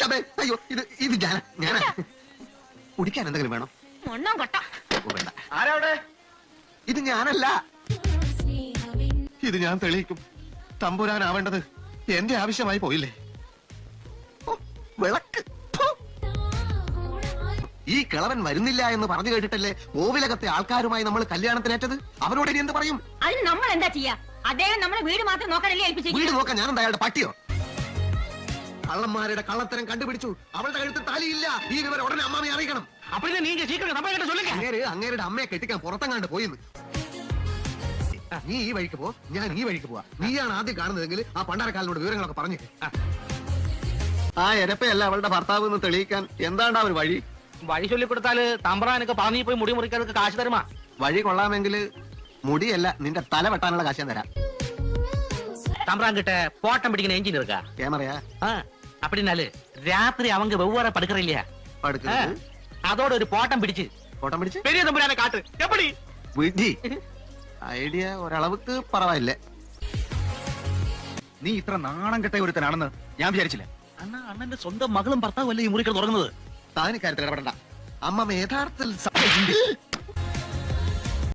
അമ്മേ, അയ്യോ ഇത് ഞാനാ കുടിക്കാൻ എന്തെങ്കിലും വേണം? വേണ്ട. ആരവിടെ? ഇത് ഞാനല്ല, ഇത് ഞാൻ തെളിയിക്കും. തമ്പുരാനാവേണ്ടത് എന്റെ ആവശ്യമായി പോയില്ലേ? ഓ, വിളക്ക്. ഫു. ഈ കിളവൻ വരുന്നില്ല എന്ന് പറഞ്ഞു കേട്ടിട്ടല്ലേ കോവിലകത്തെ ആൾക്കാരുമായി നമ്മൾ കല്യാണത്തിനേറ്റത്? അവരോട് ഇനി എന്ത് പറയും? അതിന് നമ്മൾ എന്താ ചെയ്യാ? അദ്ദേഹം നമ്മളെ വീട് മാത്രം നോക്കാനല്ലേ ഏൽപ്പിച്ചു? വീട് നോക്കാൻ ഞാൻ എന്താ അയാളുടെ പട്ടിയോ? കള്ളന്മാരുടെ കള്ളത്തരം കണ്ടുപിടിച്ചു. അവളുടെ കഴുത്ത് താലിയില്ല. ഈ വിവരം ഉടനെ അമ്മാമയെ അറിയിക്കണം. അങ്ങേരുടെ അമ്മയെ കെട്ടിക്കാൻ പുറത്തെങ്ങാണ്ട് പോയിന്ന്. നീ ഈ വഴിക്ക് പോ, ഞാൻ ഈ വഴിക്ക് പോവാ. നീയാണ് ആദ്യം കാണുന്നതെങ്കിൽ ആ പണ്ടാരക്കാലിനോട് വിവരങ്ങളൊക്കെ പറഞ്ഞു. ആ എരപ്പയല്ല അവളുടെ ഭർത്താവ് എന്ന് തെളിയിക്കാൻ എന്താണ്ടാ ഒരു വഴി? വഴി ചൊല്ലിക്കൊടുത്താല് തമ്പ്രാനൊക്കെ പാങ്ങി പോയി മുടി മുറിക്കാനൊക്കെ കാശ് തരുമാ. വഴി കൊള്ളാമെങ്കിൽ മുടിയല്ല നിന്റെ തല വെട്ടാനുള്ള കാശ് ഞാൻ തരാം. തമ്പ്രാൻ കിட்ட போட்டம் பிடிக்கிற என்ஜின் இருக்கா? கேமரையா? அப்படினாலு ராத்திரி அவங்க வெவ்வேற படுக்கற இல்லையா? படுக்குது. அதோட ஒரு போட்டம் பிடிச்சு பெரிய தம்புராനെ காட்டு. எப்படி? വിധി ഐഡിയ ഒരളവുക്ക് പറവായില്ല. നീ ഇത്ര നാണം കെട്ട ഒരുത്തനാണെന്ന് ഞാൻ വിചാരിച്ചില്ല. അണ്ണന്റെ സ്വന്തം മകളും ഭർത്താവും അല്ലേ ഈ മുറികൾ തുറങ്ങുന്നത്? താൻ ഇക്കാര്യത്തിൽ ഇടപെടണ്ട. അമ്മ യഥാർത്ഥത്തിൽ